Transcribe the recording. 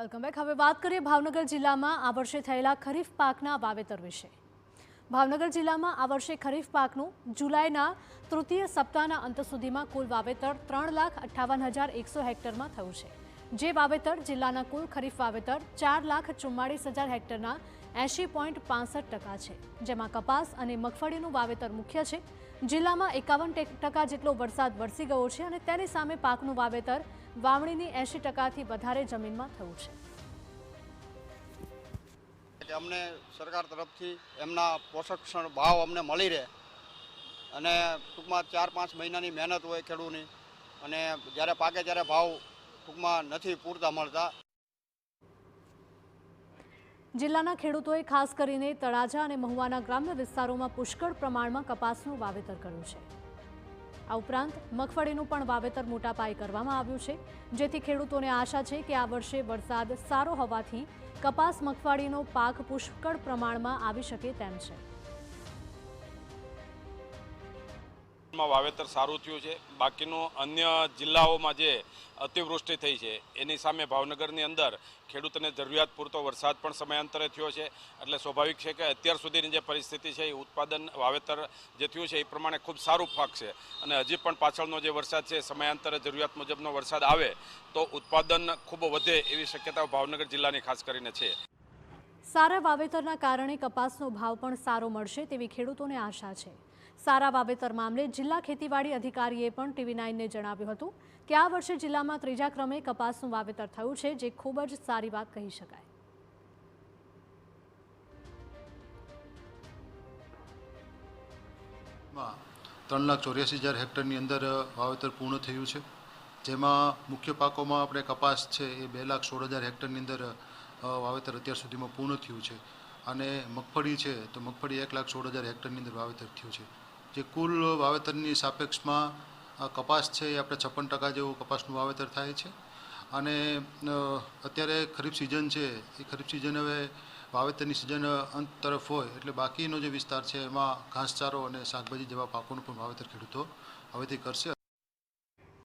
Welcome back. હવે વાત કરીએ ભાવનગર જિલ્લામાં આ વર્ષે થયેલા ખરીફ પાકના વાવેતર વિશે। ભાવનગર જિલ્લામાં આ વર્ષે ખરીફ પાકનું જુલાઈના તૃતીય સપ્તાહના અંત સુધીમાં કુલ વાવેતર 3,58,100 હેક્ટરમાં થયું છે, જે વાવેતર જિલ્લાના કુલ ખરીફ વાવેતર 4,44,000 હેક્ટરના 80.65% છે, જેમાં કપાસ અને મગફળીનું વાવેતર મુખ્ય છે। જિલ્લામાં 51% જેટલો વરસાદ વરસી ગયો છે અને તેની સામે પાકનું વાવેતર વાવણીની 80%થી વધારે જમીનમાં થયું છે। કે અમને સરકાર તરફથી એમના પોષકક્ષણ ભાવ અમને મળી રહે અને ટૂંકમાં 4-5 મહિનાની મહેનત હોય ખેડૂતની અને જ્યારે પાકે ત્યારે ભાવ ટૂંકમાં નથી પૂરતા મળતા। જિલ્લાના ખેડૂતોએ ખાસ કરીને તળાજા અને મહુવાના ગ્રામ્ય વિસ્તારોમાં પુષ્કળ પ્રમાણમાં કપાસનું વાવેતર કર્યું છે। આ ઉપરાંત મગફળીનું પણ વાવેતર મોટા પાયે કરવામાં આવ્યું છે, જેથી ખેડૂતોને આશા છે કે આ વર્ષે વરસાદ સારો હોવાથી કપાસ મગફળીનો પાક પુષ્કળ પ્રમાણમાં આવી શકે તેમ છે। વાવેતર સારું થયું છે। બાકીનું અન્ય જિલ્લાઓમાં જે અતિવૃષ્ટિ થઈ છે એની સામે ભાવનગરની અંદર ખેડૂતોને જરૂરિયાત પૂરતો વરસાદ પણ સમયાંતરે થયો છે, એટલે સ્વાભાવિક છે કે અત્યાર સુધીની જે પરિસ્થિતિ છે એ ઉત્પાદન વાવેતર જે થયું છે એ પ્રમાણે ખૂબ સારું પાક છે અને હજી પણ પાછળનો જે વરસાદ છે સમયાંતરે જરૂરિયાત મુજબનો વરસાદ આવે તો ઉત્પાદન ખૂબ વધે એવી શક્યતાઓ ભાવનગર જિલ્લાની ખાસ કરીને છે। સારા વાવેતરના કારણે કપાસનો ભાવ પણ સારો મળશે તેવી ખેડૂતોને આશા છે। સારા વાવેતર મામલે જિલ્લા ખેતીવાડી અધિકારીએ પણ TV9ને જણાવ્યું હતું કે આ વર્ષે જિલ્લામાં ત્રીજા ક્રમે કપાસનું વાવેતર થયું છે, જે ખૂબ જ સારી વાત કહી શકાય। 3,84,000 હેક્ટરની અંદર વાવેતર પૂર્ણ થયું છે, જેમાં મુખ્ય પાકોમાં આપણે કપાસ છે એ 2,16,000 હેક્ટરની અંદર વાવેતર અત્યાર સુધીમાં પૂર્ણ થયું છે અને મગફળી છે તો મગફળી 1,16,000 હેક્ટરની અંદર વાવેતર થયું છે। જે કુલ વાવેતરની સાપેક્ષમાં કપાસ છે એ આપણે 56% જેવું કપાસનું વાવેતર થાય છે અને અત્યારે ખરીફ સિઝન છે એ ખરીફ સિઝન હવે વાવેતરની સિઝન અંત તરફ હોય એટલે બાકીનો જે વિસ્તાર છે એમાં ઘાસચારો અને શાકભાજી જેવા પાકોનું પણ વાવેતર ખેડૂતો હવેથી કરશે।